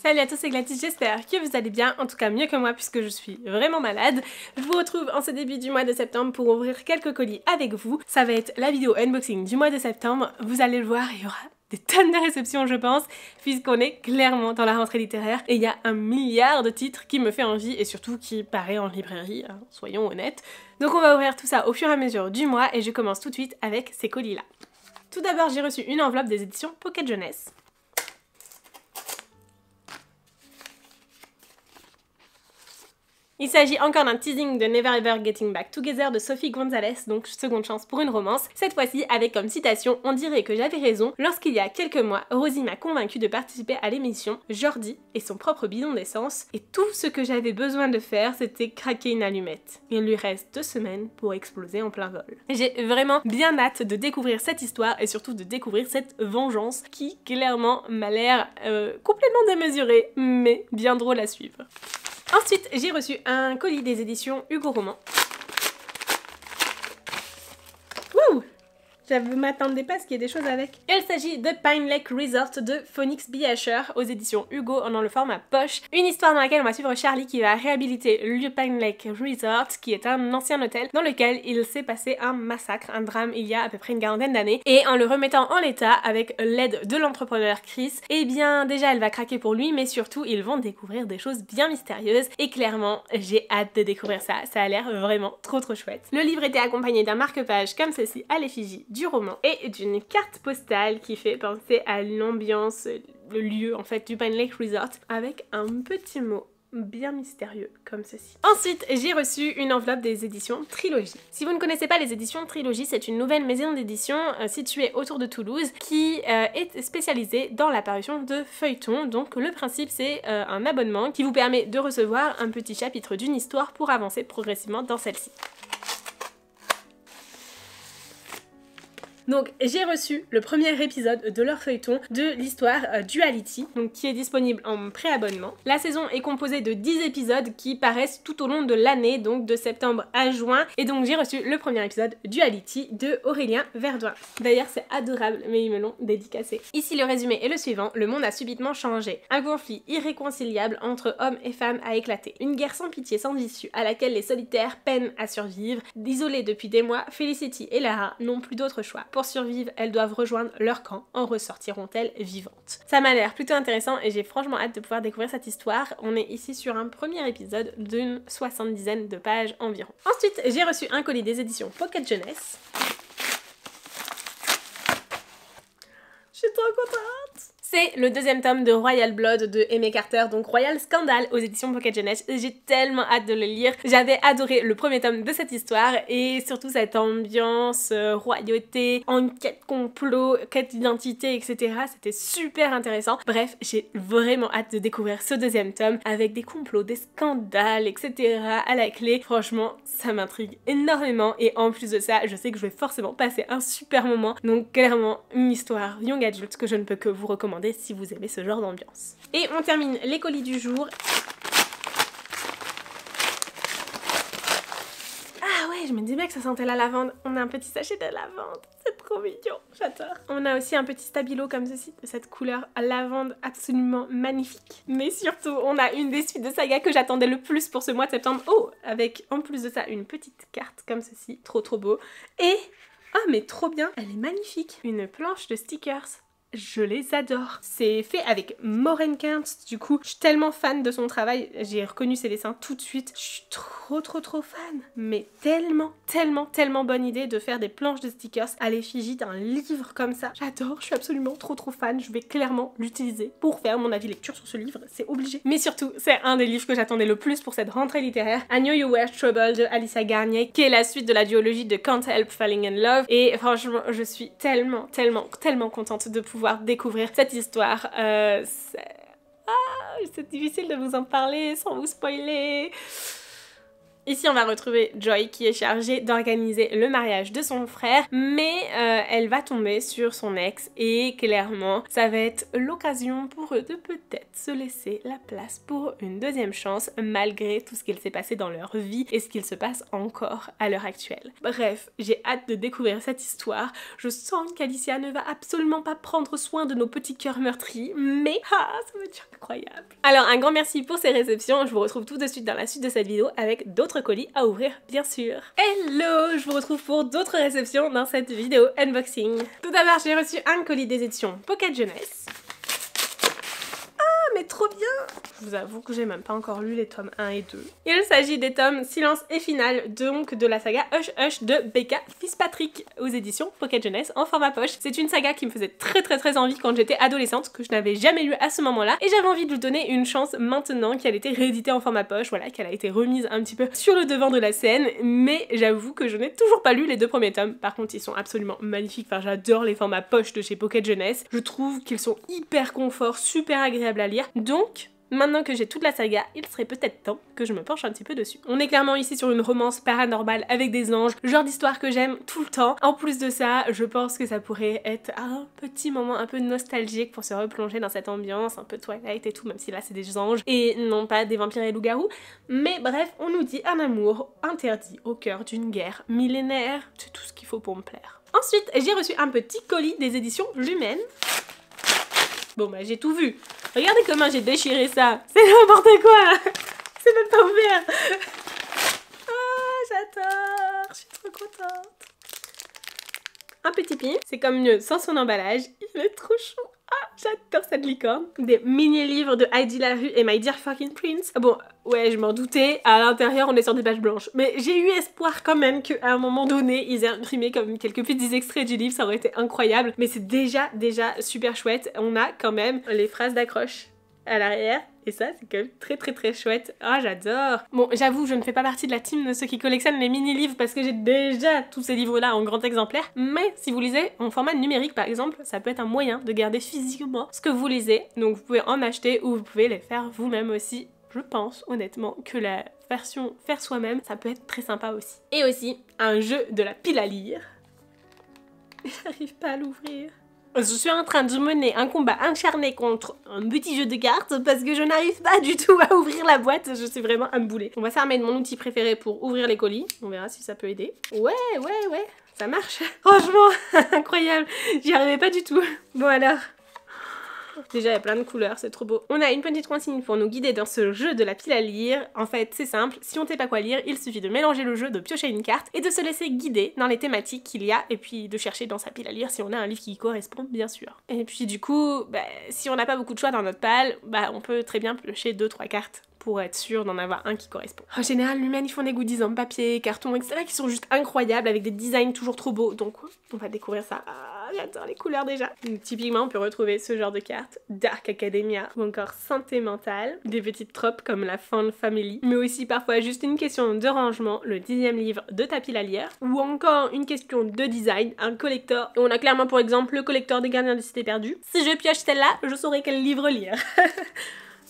Salut à tous, c'est Gladys, j'espère que vous allez bien, en tout cas mieux que moi puisque je suis vraiment malade. Je vous retrouve en ce début du mois de septembre pour ouvrir quelques colis avec vous. Ça va être la vidéo unboxing du mois de septembre, vous allez le voir, il y aura des tonnes de réceptions je pense, puisqu'on est clairement dans la rentrée littéraire et il y a un milliard de titres qui me fait envie et surtout qui paraît en librairie, hein, soyons honnêtes. Donc on va ouvrir tout ça au fur et à mesure du mois et je commence tout de suite avec ces colis là. Tout d'abord j'ai reçu une enveloppe des éditions Pocket Jeunesse. Il s'agit encore d'un teasing de Never Ever Getting Back Together de Sophie Gonzalez, donc seconde chance pour une romance. Cette fois-ci avec comme citation « On dirait que j'avais raison, lorsqu'il y a quelques mois, Rosie m'a convaincue de participer à l'émission, Jordi et son propre bidon d'essence, et tout ce que j'avais besoin de faire, c'était craquer une allumette. Il lui reste 2 semaines pour exploser en plein vol. » J'ai vraiment bien hâte de découvrir cette histoire et surtout de découvrir cette vengeance qui clairement m'a l'air complètement démesurée, mais bien drôle à suivre. Ensuite, j'ai reçu un colis des éditions Hugo Roman. Wouh! Je ne m'attendais pas à ce qu'il y ait des choses avec. Il s'agit de Pine Lake Resort de Phoenix B. Asher aux éditions Hugo dans le format poche. Une histoire dans laquelle on va suivre Charlie qui va réhabiliter le Pine Lake Resort qui est un ancien hôtel dans lequel il s'est passé un massacre, un drame il y a à peu près une quarantaine d'années. Et en le remettant en l'état avec l'aide de l'entrepreneur Chris, eh bien déjà elle va craquer pour lui mais surtout ils vont découvrir des choses bien mystérieuses et clairement j'ai hâte de découvrir ça. Ça a l'air vraiment trop chouette. Le livre était accompagné d'un marque-page comme ceci à l'effigie du roman et d'une carte postale qui fait penser à l'ambiance, le lieu en fait du Pine Lake Resort avec un petit mot bien mystérieux comme ceci. Ensuite, j'ai reçu une enveloppe des éditions Trilogie. Si vous ne connaissez pas les éditions Trilogie, c'est une nouvelle maison d'édition située autour de Toulouse qui est spécialisée dans la parution de feuilletons. Donc le principe c'est un abonnement qui vous permet de recevoir un petit chapitre d'une histoire pour avancer progressivement dans celle-ci. Donc j'ai reçu le premier épisode de leur feuilleton de l'histoire Duality, donc qui est disponible en préabonnement. La saison est composée de 10 épisodes qui paraissent tout au long de l'année, donc de septembre à juin. Et donc j'ai reçu le premier épisode Duality de Aurélien Verdoin. D'ailleurs c'est adorable, mais ils me l'ont dédicacé. Ici le résumé est le suivant, le monde a subitement changé. Un conflit irréconciliable entre hommes et femmes a éclaté. Une guerre sans pitié, sans issue, à laquelle les solitaires peinent à survivre. Isolés depuis des mois, Felicity et Lara n'ont plus d'autre choix. Pour survivre, elles doivent rejoindre leur camp. En ressortiront-elles vivantes? Ça m'a l'air plutôt intéressant et j'ai franchement hâte de pouvoir découvrir cette histoire. On est ici sur un premier épisode d'une 70aine de pages environ. Ensuite, j'ai reçu un colis des éditions Pocket Jeunesse. Je suis trop contente! C'est le deuxième tome de Royal Blood de Aimée Carter, donc Royal Scandal aux éditions Pocket Jeunesse. J'ai tellement hâte de le lire. J'avais adoré le premier tome de cette histoire et surtout cette ambiance, royauté, enquête complot, quête d'identité, etc. C'était super intéressant. Bref, j'ai vraiment hâte de découvrir ce deuxième tome avec des complots, des scandales, etc. à la clé. Franchement, ça m'intrigue énormément et en plus de ça, je sais que je vais forcément passer un super moment. Donc clairement, une histoire young adult que je ne peux que vous recommander si vous aimez ce genre d'ambiance. Et on termine les colis du jour. Ah ouais, je me disais bien que ça sentait la lavande. On a un petit sachet de lavande. C'est trop mignon, j'adore. On a aussi un petit stabilo comme ceci, de cette couleur à lavande absolument magnifique. Mais surtout, on a une des suites de saga que j'attendais le plus pour ce mois de septembre. Oh, avec en plus de ça, une petite carte comme ceci. Trop beau. Et, ah mais trop bien, elle est magnifique. Une planche de stickers. Je les adore. C'est fait avec Maureen Kent, du coup je suis tellement fan de son travail, j'ai reconnu ses dessins tout de suite. Je suis trop fan. Mais tellement bonne idée de faire des planches de stickers à l'effigie d'un livre comme ça. J'adore, je suis absolument trop fan. Je vais clairement l'utiliser pour faire mon avis lecture sur ce livre, c'est obligé. Mais surtout, c'est un des livres que j'attendais le plus pour cette rentrée littéraire. I Knew You Were Trouble de Alicia Garnier, qui est la suite de la duologie de Can't Help Falling in Love. Et franchement, je suis tellement contente de pouvoir découvrir cette histoire. C'est difficile de vous en parler sans vous spoiler. Ici on va retrouver Joy qui est chargée d'organiser le mariage de son frère, mais elle va tomber sur son ex et clairement ça va être l'occasion pour eux de peut-être se laisser la place pour une deuxième chance malgré tout ce qu'il s'est passé dans leur vie et ce qu'il se passe encore à l'heure actuelle. Bref, j'ai hâte de découvrir cette histoire. Je sens qu'Alicia ne va absolument pas prendre soin de nos petits cœurs meurtris, mais ça va être incroyable. Alors un grand merci pour ces réceptions, je vous retrouve tout de suite dans la suite de cette vidéo avec d'autres colis à ouvrir bien sûr. Hello, je vous retrouve pour d'autres réceptions dans cette vidéo unboxing. Tout d'abord j'ai reçu un colis des éditions Pocket Jeunesse. Mais trop bien! Je vous avoue que j'ai même pas encore lu les tomes 1 et 2. Il s'agit des tomes Silence et Finale, donc de la saga Hush Hush de Becca Fitzpatrick aux éditions Pocket Jeunesse en format poche. C'est une saga qui me faisait très envie quand j'étais adolescente, que je n'avais jamais lu à ce moment-là, et j'avais envie de lui donner une chance maintenant qu'elle était rééditée en format poche, voilà, qu'elle a été remise un petit peu sur le devant de la scène, mais j'avoue que je n'ai toujours pas lu les 2 premiers tomes. Par contre, ils sont absolument magnifiques, enfin j'adore les formats poche de chez Pocket Jeunesse. Je trouve qu'ils sont hyper confort, super agréables à lire. Donc, maintenant que j'ai toute la saga, il serait peut-être temps que je me penche un petit peu dessus. On est clairement ici sur une romance paranormale avec des anges, genre d'histoire que j'aime tout le temps. En plus de ça, je pense que ça pourrait être un petit moment un peu nostalgique pour se replonger dans cette ambiance, un peu Twilight et tout, même si là c'est des anges et non pas des vampires et loups-garous. Mais bref, on nous dit un amour interdit au cœur d'une guerre millénaire. C'est tout ce qu'il faut pour me plaire. Ensuite, j'ai reçu un petit colis des éditions Lumens. Bon bah j'ai tout vu. Regardez comment j'ai déchiré ça. C'est n'importe quoi. C'est même pas ouvert. Ah, j'adore. Je suis trop contente. Un petit pin. C'est comme mieux sans son emballage. Il est trop chou. Ah, j'adore cette licorne. Des mini-livres de Heidi Larue et My Dear Fucking Prince. Bon, ouais, je m'en doutais. À l'intérieur, on est sur des pages blanches. Mais j'ai eu espoir quand même qu'à un moment donné, ils aient imprimé comme quelques petits extraits du livre. Ça aurait été incroyable. Mais c'est déjà super chouette. On a quand même les phrases d'accroche à l'arrière. Et ça, c'est quand même très chouette. Ah, j'adore. Bon, j'avoue, je ne fais pas partie de la team de ceux qui collectionnent les mini-livres parce que j'ai déjà tous ces livres-là en grand exemplaire. Mais si vous lisez en format numérique, par exemple, ça peut être un moyen de garder physiquement ce que vous lisez. Donc vous pouvez en acheter ou vous pouvez les faire vous-même aussi. Je pense honnêtement que la version faire soi-même, ça peut être très sympa aussi. Et aussi, un jeu de la pile à lire. J'arrive pas à l'ouvrir. Je suis en train de mener un combat acharné contre un petit jeu de cartes parce que je n'arrive pas du tout à ouvrir la boîte, je suis vraiment un boulet. On va s'armer de mon outil préféré pour ouvrir les colis, on verra si ça peut aider. Ouais, ça marche. Franchement, incroyable, j'y arrivais pas du tout. Bon alors... Déjà il y a plein de couleurs, c'est trop beau. On a une petite consigne pour nous guider dans ce jeu de la pile à lire. En fait c'est simple, si on ne sait pas quoi lire, il suffit de mélanger le jeu, de piocher une carte et de se laisser guider dans les thématiques qu'il y a et puis de chercher dans sa pile à lire si on a un livre qui y correspond bien sûr. Et puis du coup, si on n'a pas beaucoup de choix dans notre pile, on peut très bien piocher 2-3 cartes pour être sûr d'en avoir un qui correspond. En général, Lumens, ils font des goodies en papier, carton, etc. qui sont juste incroyables avec des designs toujours trop beaux. Donc, on va découvrir ça. Ah, j'adore les couleurs déjà. Donc, typiquement, on peut retrouver ce genre de cartes, Dark Academia ou encore Santé mentale, des petites tropes comme la Fun Family, mais aussi parfois juste une question de rangement, le 10e livre de ta pile à lire, ou encore une question de design, un collector. Et on a clairement pour exemple le collector des gardiens des cités perdues. Si je pioche celle-là, je saurai quel livre lire.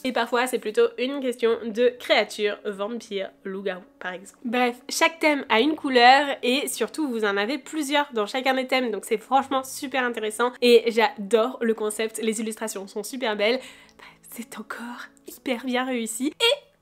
Et parfois c'est plutôt une question de créatures, vampires, loups-garous par exemple. Bref, chaque thème a une couleur et surtout vous en avez plusieurs dans chacun des thèmes, donc c'est franchement super intéressant et j'adore le concept, les illustrations sont super belles, c'est encore hyper bien réussi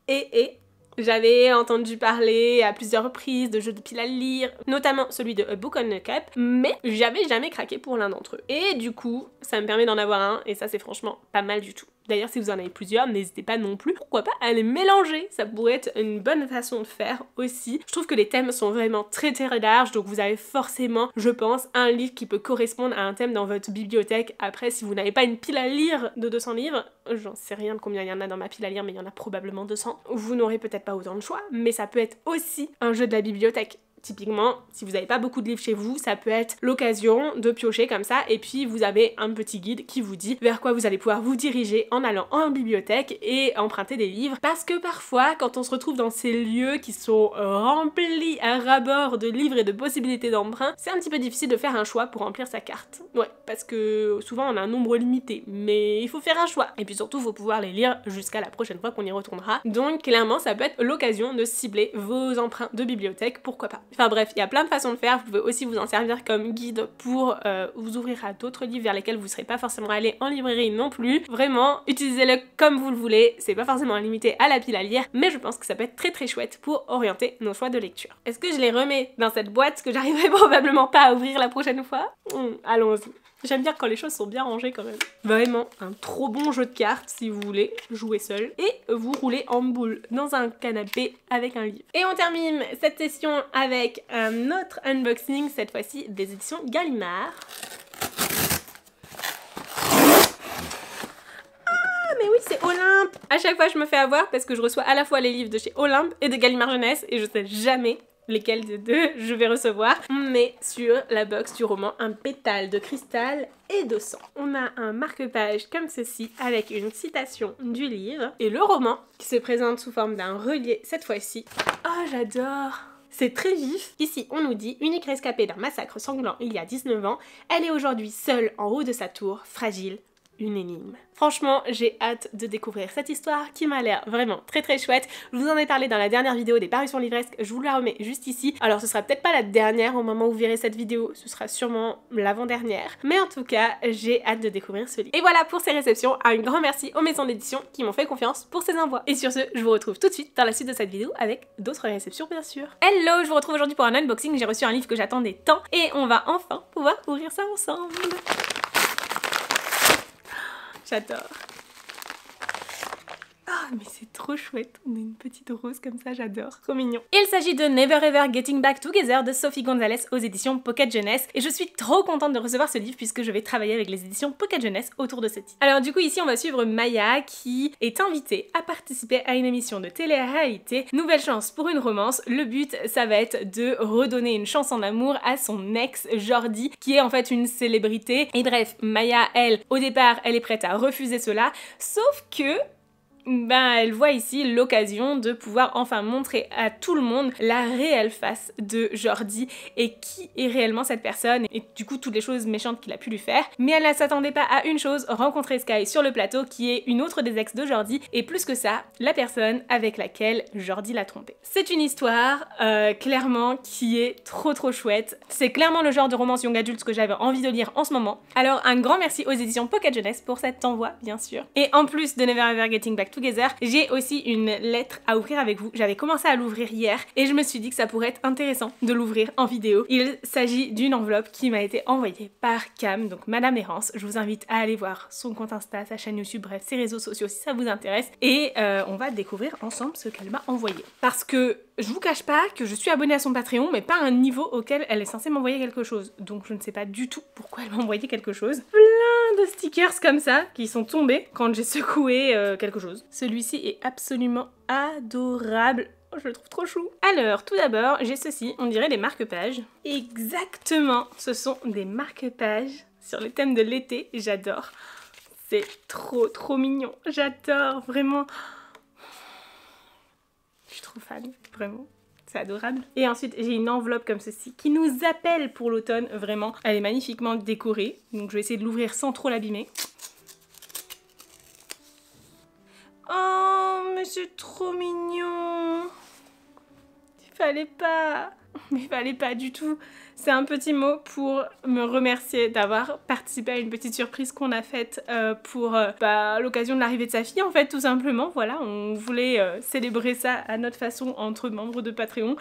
et j'avais entendu parler à plusieurs reprises de jeux de pile à lire, notamment celui de A Book on a Cup, mais j'avais jamais craqué pour l'un d'entre eux. Et du coup, ça me permet d'en avoir un, et ça c'est franchement pas mal du tout. D'ailleurs, si vous en avez plusieurs, n'hésitez pas non plus, pourquoi pas, à les mélanger. Ça pourrait être une bonne façon de faire aussi. Je trouve que les thèmes sont vraiment très larges, donc vous avez forcément, je pense, un livre qui peut correspondre à un thème dans votre bibliothèque. Après, si vous n'avez pas une pile à lire de 200 livres, j'en sais rien de combien il y en a dans ma pile à lire, mais il y en a probablement 200, vous n'aurez peut-être pas autant de choix, mais ça peut être aussi un jeu de la bibliothèque. Typiquement, si vous n'avez pas beaucoup de livres chez vous, ça peut être l'occasion de piocher comme ça et puis vous avez un petit guide qui vous dit vers quoi vous allez pouvoir vous diriger en allant en bibliothèque et emprunter des livres. Parce que parfois, quand on se retrouve dans ces lieux qui sont remplis à ras-bord de livres et de possibilités d'emprunt, c'est un petit peu difficile de faire un choix pour remplir sa carte. Ouais, parce que souvent on a un nombre limité, mais il faut faire un choix. Et puis surtout, il faut pouvoir les lire jusqu'à la prochaine fois qu'on y retournera. Donc clairement, ça peut être l'occasion de cibler vos emprunts de bibliothèque, pourquoi pas. Enfin bref, il y a plein de façons de faire. Vous pouvez aussi vous en servir comme guide pour vous ouvrir à d'autres livres vers lesquels vous ne serez pas forcément allé en librairie non plus. Vraiment, utilisez-le comme vous le voulez. C'est pas forcément limité à la pile à lire, mais je pense que ça peut être très très chouette pour orienter nos choix de lecture. Est-ce que je les remets dans cette boîte que j'arriverai probablement pas à ouvrir la prochaine fois? Allons-y. J'aime bien quand les choses sont bien rangées quand même. Vraiment un trop bon jeu de cartes si vous voulez jouer seul. Et vous roulez en boule dans un canapé avec un livre. Et on termine cette session avec un autre unboxing, cette fois-ci des éditions Gallimard. Ah mais oui, c'est Olympe! À chaque fois je me fais avoir parce que je reçois à la fois les livres de chez Olympe et de Gallimard Jeunesse et je sais jamais lesquels des deux je vais recevoir. On met sur la box du roman un pétale de cristal et de sang. On a un marque-page comme ceci avec une citation du livre et le roman qui se présente sous forme d'un relié cette fois-ci. Oh j'adore! C'est très vif. Ici, on nous dit « Unique rescapée d'un massacre sanglant il y a 19 ans, elle est aujourd'hui seule en haut de sa tour, fragile, une énigme. » Franchement, j'ai hâte de découvrir cette histoire qui m'a l'air vraiment très très chouette. Je vous en ai parlé dans la dernière vidéo des parutions livresques, je vous la remets juste ici. Alors ce sera peut-être pas la dernière au moment où vous verrez cette vidéo, ce sera sûrement l'avant-dernière. Mais en tout cas, j'ai hâte de découvrir ce livre. Et voilà pour ces réceptions, un grand merci aux maisons d'édition qui m'ont fait confiance pour ces envois. Et sur ce, je vous retrouve tout de suite dans la suite de cette vidéo avec d'autres réceptions bien sûr. Hello, je vous retrouve aujourd'hui pour un unboxing, j'ai reçu un livre que j'attendais tant et on va enfin pouvoir ouvrir ça ensemble. J'adore. Ah, mais c'est trop chouette, on a une petite rose comme ça, j'adore. Trop mignon. Il s'agit de Never Ever Getting Back Together de Sophie Gonzalez aux éditions Pocket Jeunesse. Et je suis trop contente de recevoir ce livre puisque je vais travailler avec les éditions Pocket Jeunesse autour de ce titre. Alors du coup ici on va suivre Maya qui est invitée à participer à une émission de télé-réalité. Nouvelle chance pour une romance. Le but ça va être de redonner une chance en amour à son ex Jordi qui est en fait une célébrité. Et bref, Maya elle, au départ elle est prête à refuser cela, sauf que elle voit ici l'occasion de pouvoir enfin montrer à tout le monde la réelle face de Jordi et qui est réellement cette personne et du coup toutes les choses méchantes qu'il a pu lui faire. Mais elle ne s'attendait pas à une chose, rencontrer Sky sur le plateau qui est une autre des ex de Jordi et plus que ça, la personne avec laquelle Jordi l'a trompé. C'est une histoire clairement qui est trop chouette. C'est clairement le genre de romance young adulte que j'avais envie de lire en ce moment. Alors un grand merci aux éditions Pocket Jeunesse pour cet envoi bien sûr. Et en plus de Never Ever Getting Back Together, j'ai aussi une lettre à ouvrir avec vous. J'avais commencé à l'ouvrir hier et je me suis dit que ça pourrait être intéressant de l'ouvrir en vidéo. Il s'agit d'une enveloppe qui m'a été envoyée par Cam, donc Madame Errance. Je vous invite à aller voir son compte Insta, sa chaîne YouTube, bref, ses réseaux sociaux si ça vous intéresse. Et on va découvrir ensemble ce qu'elle m'a envoyé. Parce que je vous cache pas que je suis abonnée à son Patreon, mais pas à un niveau auquel elle est censée m'envoyer quelque chose. Donc je ne sais pas du tout pourquoi elle m'a envoyé quelque chose. Plein de stickers comme ça qui sont tombés quand j'ai secoué quelque chose. Celui-ci est absolument adorable. Oh, je le trouve trop chou. Alors, tout d'abord, j'ai ceci, on dirait des marque-pages. Exactement, ce sont des marque-pages sur le thème de l'été, j'adore. C'est trop mignon, j'adore, vraiment. Je suis trop fan, vraiment. C'est adorable. Et ensuite, j'ai une enveloppe comme ceci qui nous appelle pour l'automne, vraiment. Elle est magnifiquement décorée, donc je vais essayer de l'ouvrir sans trop l'abîmer. Oh, mais c'est trop mignon. Il fallait pas du tout. C'est un petit mot pour me remercier d'avoir participé à une petite surprise qu'on a faite pour l'occasion de l'arrivée de sa fille en fait, tout simplement. Voilà, on voulait célébrer ça à notre façon entre membres de Patreon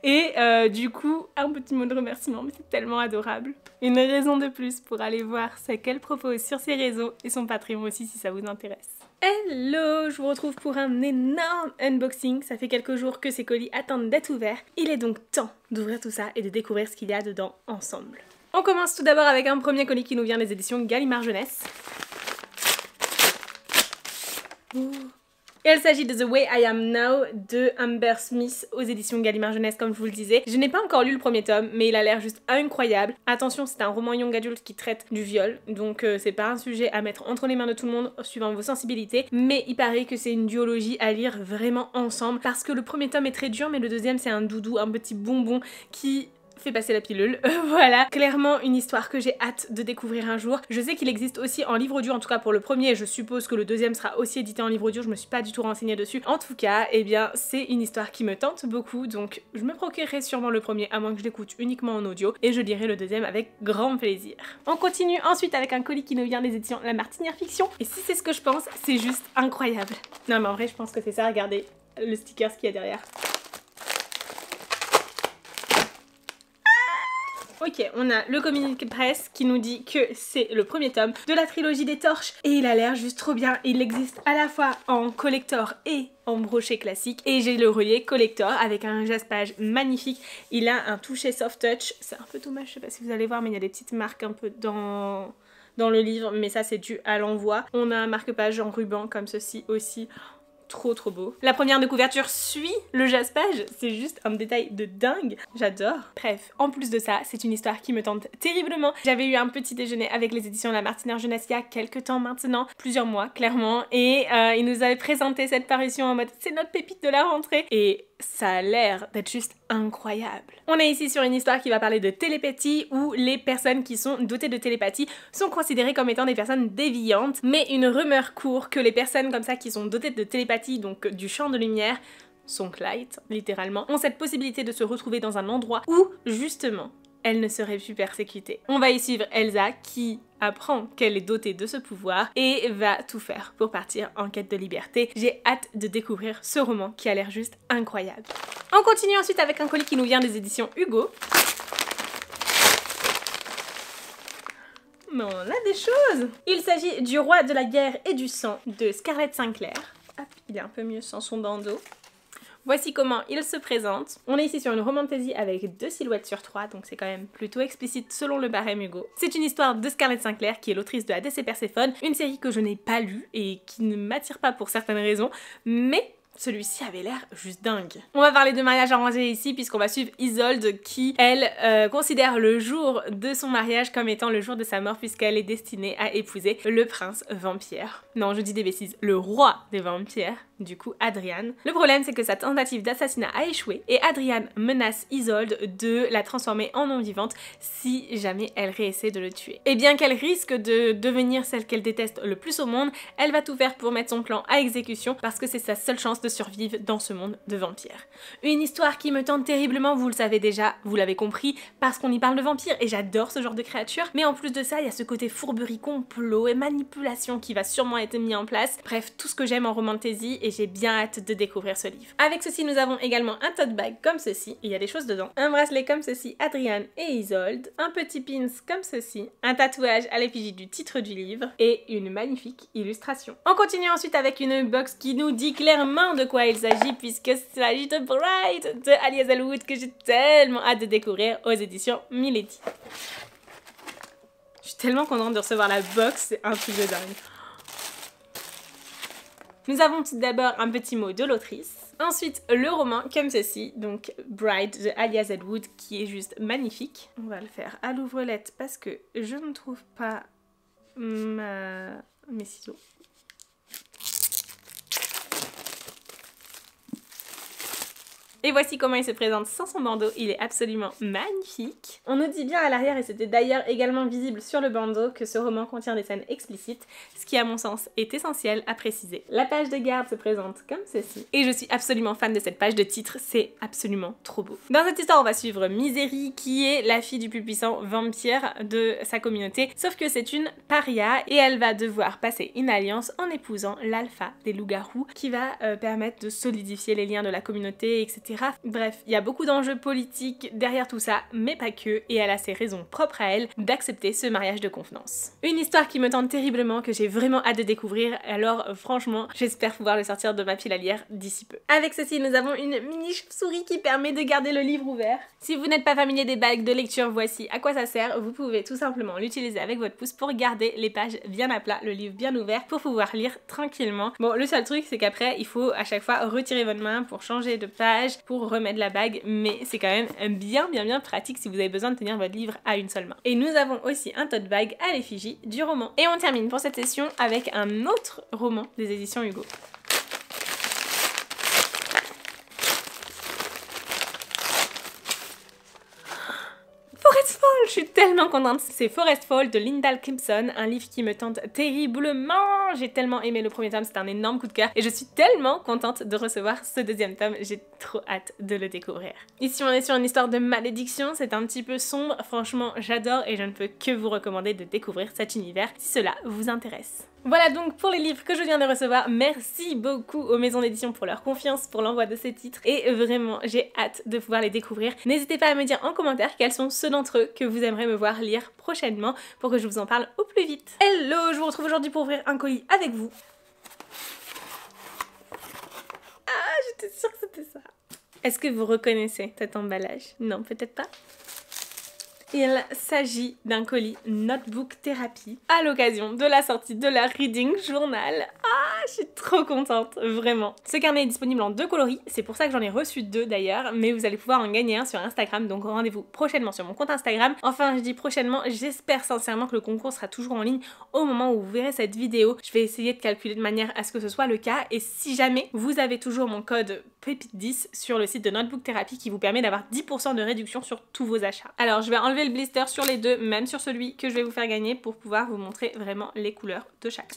et du coup, un petit mot de remerciement, mais c'est tellement adorable. Une raison de plus pour aller voir ce qu'elle propose sur ses réseaux et son Patreon aussi si ça vous intéresse. Hello, je vous retrouve pour un énorme unboxing. Ça fait quelques jours que ces colis attendent d'être ouverts. Il est donc temps d'ouvrir tout ça et de découvrir ce qu'il y a dedans ensemble. On commence tout d'abord avec un premier colis qui nous vient des éditions Gallimard Jeunesse. Oh, Et il s'agit de The Way I Am Now de Amber Smith aux éditions Gallimard Jeunesse, comme je vous le disais. Je n'ai pas encore lu le premier tome, mais il a l'air juste incroyable. Attention, c'est un roman young adult qui traite du viol, donc c'est pas un sujet à mettre entre les mains de tout le monde suivant vos sensibilités, mais il paraît que c'est une duologie à lire vraiment ensemble parce que le premier tome est très dur, mais le deuxième c'est un doudou, un petit bonbon qui fait passer la pilule. Voilà, clairement une histoire que j'ai hâte de découvrir un jour. Je sais qu'il existe aussi en livre audio, en tout cas pour le premier, je suppose que le deuxième sera aussi édité en livre audio, je me suis pas du tout renseignée dessus. En tout cas, eh bien c'est une histoire qui me tente beaucoup, donc je me procurerai sûrement le premier, à moins que je l'écoute uniquement en audio, et je lirai le deuxième avec grand plaisir. On continue ensuite avec un colis qui nous vient des éditions La Martinière Fiction, et si c'est ce que je pense, c'est juste incroyable. Non mais en vrai je pense que c'est ça, regardez le sticker qu'il y a derrière. Ok, on a le communiqué de presse qui nous dit que c'est le premier tome de la trilogie des torches et il a l'air juste trop bien. Il existe à la fois en collector et en brochet classique et j'ai le relié collector avec un jaspage magnifique. Il a un toucher soft touch, c'est un peu dommage, je sais pas si vous allez voir mais il y a des petites marques un peu dans le livre, mais ça c'est dû à l'envoi. On a un marque-page en ruban comme ceci aussi. Trop beau. La première de couverture suit le jaspage, c'est juste un détail de dingue, j'adore. Bref, en plus de ça, c'est une histoire qui me tente terriblement. J'avais eu un petit déjeuner avec les éditions La Martinière Jeunesse il y a quelques temps maintenant, plusieurs mois clairement, et ils nous avaient présenté cette parution en mode c'est notre pépite de la rentrée, et ça a l'air d'être juste incroyable. On est ici sur une histoire qui va parler de télépathie où les personnes qui sont dotées de télépathie sont considérées comme étant des personnes déviantes, mais une rumeur court que les personnes comme ça qui sont dotées de télépathie, donc du champ de lumière, sont light, littéralement, ont cette possibilité de se retrouver dans un endroit où, justement, elle ne serait plus persécutée. On va y suivre Elsa qui apprend qu'elle est dotée de ce pouvoir et va tout faire pour partir en quête de liberté. J'ai hâte de découvrir ce roman qui a l'air juste incroyable. On continue ensuite avec un colis qui nous vient des éditions Hugo. Mais on a des choses! Il s'agit du Roi de la guerre et du sang de Scarlett Sinclair. Hop, il est un peu mieux sans son bandeau. Voici comment il se présente. On est ici sur une romantasy avec 2 silhouettes sur 3, donc c'est quand même plutôt explicite selon le barème Hugo. C'est une histoire de Scarlett Sinclair qui est l'autrice de Hadès et Perséphone, une série que je n'ai pas lue et qui ne m'attire pas pour certaines raisons, mais celui-ci avait l'air juste dingue. On va parler de mariage arrangé ici puisqu'on va suivre Isolde qui, elle, considère le jour de son mariage comme étant le jour de sa mort puisqu'elle est destinée à épouser le prince vampire. Non, je dis des bêtises, le roi des vampires, du coup Adrian. Le problème c'est que sa tentative d'assassinat a échoué et Adrian menace Isolde de la transformer en non-vivante si jamais elle réessaie de le tuer. Et bien qu'elle risque de devenir celle qu'elle déteste le plus au monde, elle va tout faire pour mettre son plan à exécution parce que c'est sa seule chance de survivre dans ce monde de vampires. Une histoire qui me tente terriblement, vous le savez déjà, vous l'avez compris, parce qu'on y parle de vampires et j'adore ce genre de créatures, mais en plus de ça, il y a ce côté fourberie, complot et manipulation qui va sûrement être mis en place. Bref, tout ce que j'aime en romantasy et j'ai bien hâte de découvrir ce livre. Avec ceci, nous avons également un tote bag comme ceci, il y a des choses dedans, un bracelet comme ceci, Adrian et Isolde, un petit pins comme ceci, un tatouage à l'effigie du titre du livre et une magnifique illustration. On continue ensuite avec une box qui nous dit clairement de quoi il s'agit puisqu'il s'agit de Bride de Ali Hazelwood que j'ai tellement hâte de découvrir aux éditions Milady. Je suis tellement contente de recevoir la box, c'est un truc de dingue. Nous avons tout d'abord un petit mot de l'autrice. Ensuite, le roman comme ceci, donc Bride de Ali Hazelwood qui est juste magnifique. On va le faire à l'ouvrelette parce que je ne trouve pas mes ciseaux. Et voici comment il se présente sans son bandeau, il est absolument magnifique. On nous dit bien à l'arrière, et c'était d'ailleurs également visible sur le bandeau, que ce roman contient des scènes explicites, ce qui à mon sens est essentiel à préciser. La page de garde se présente comme ceci, et je suis absolument fan de cette page de titre, c'est absolument trop beau. Dans cette histoire, on va suivre Misery, qui est la fille du plus puissant vampire de sa communauté, sauf que c'est une paria, et elle va devoir passer une alliance en épousant l'alpha des loups-garous, qui va permettre de solidifier les liens de la communauté, etc. etc. Bref, il y a beaucoup d'enjeux politiques derrière tout ça, mais pas que, et elle a ses raisons propres à elle d'accepter ce mariage de convenance. Une histoire qui me tente terriblement, que j'ai vraiment hâte de découvrir, alors franchement, j'espère pouvoir le sortir de ma pile à lire d'ici peu. Avec ceci, nous avons une mini chauve-souris qui permet de garder le livre ouvert. Si vous n'êtes pas familier des bagues de lecture, voici à quoi ça sert. Vous pouvez tout simplement l'utiliser avec votre pouce pour garder les pages bien à plat, le livre bien ouvert, pour pouvoir lire tranquillement. Bon, le seul truc, c'est qu'après, il faut à chaque fois retirer votre main pour changer de page, pour remettre la bague, mais c'est quand même bien pratique si vous avez besoin de tenir votre livre à une seule main. Et nous avons aussi un tote bag à l'effigie du roman. Et on termine pour cette session avec un autre roman des éditions Hugo. Forest Fall, je suis tellement contente. C'est Forest Fall de Lyndall Crimson, un livre qui me tente terriblement. J'ai tellement aimé le premier tome, c'est un énorme coup de cœur et je suis tellement contente de recevoir ce deuxième tome. J'ai trop hâte de le découvrir. Ici on est sur une histoire de malédiction, c'est un petit peu sombre. Franchement, j'adore et je ne peux que vous recommander de découvrir cet univers si cela vous intéresse. Voilà donc pour les livres que je viens de recevoir. Merci beaucoup aux maisons d'édition pour leur confiance, pour l'envoi de ces titres et vraiment j'ai hâte de pouvoir les découvrir. N'hésitez pas à me dire en commentaire quels sont ceux d'entre eux que vous aimeriez me voir lire prochainement pour que je vous en parle au plus vite. Hello, je vous retrouve aujourd'hui pour ouvrir un colis avec vous. Ah, j'étais sûre que c'était ça. Est-ce que vous reconnaissez cet emballage? Non, peut-être pas. Il s'agit d'un colis Notebook Therapy à l'occasion de la sortie de la Reading Journal. Ah, je suis trop contente, vraiment. Ce carnet est disponible en 2 coloris, c'est pour ça que j'en ai reçu 2 d'ailleurs, mais vous allez pouvoir en gagner un sur Instagram, donc rendez-vous prochainement sur mon compte Instagram. Enfin, je dis prochainement, j'espère sincèrement que le concours sera toujours en ligne au moment où vous verrez cette vidéo. Je vais essayer de calculer de manière à ce que ce soit le cas, et si jamais vous avez toujours mon code PEPITE10 sur le site de Notebook Therapy qui vous permet d'avoir 10% de réduction sur tous vos achats. Alors, je vais enlever le blister sur les deux, même sur celui que je vais vous faire gagner pour pouvoir vous montrer vraiment les couleurs de chacun.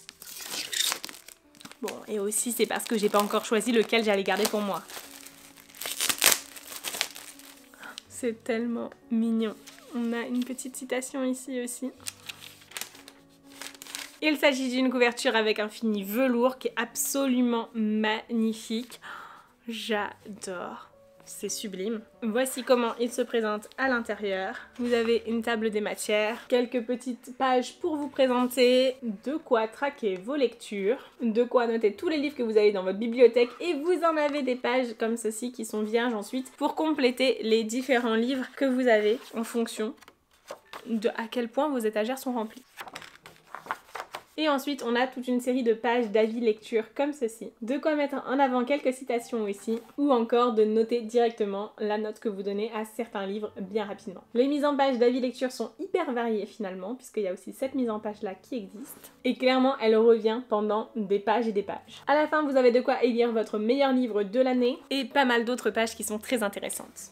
Bon, et aussi c'est parce que j'ai pas encore choisi lequel j'allais garder pour moi. C'est tellement mignon. On a une petite citation ici aussi. Il s'agit d'une couverture avec un fini velours qui est absolument magnifique. J'adore. C'est sublime. Voici comment il se présente à l'intérieur. Vous avez une table des matières, quelques petites pages pour vous présenter, de quoi traquer vos lectures, de quoi noter tous les livres que vous avez dans votre bibliothèque et vous en avez des pages comme ceci qui sont vierges ensuite pour compléter les différents livres que vous avez en fonction de à quel point vos étagères sont remplies. Et ensuite, on a toute une série de pages d'avis lecture comme ceci. De quoi mettre en avant quelques citations ici, ou encore de noter directement la note que vous donnez à certains livres bien rapidement. Les mises en page d'avis lecture sont hyper variées finalement, puisqu'il y a aussi cette mise en page là qui existe. Et clairement, elle revient pendant des pages et des pages. À la fin, vous avez de quoi élire votre meilleur livre de l'année, et pas mal d'autres pages qui sont très intéressantes.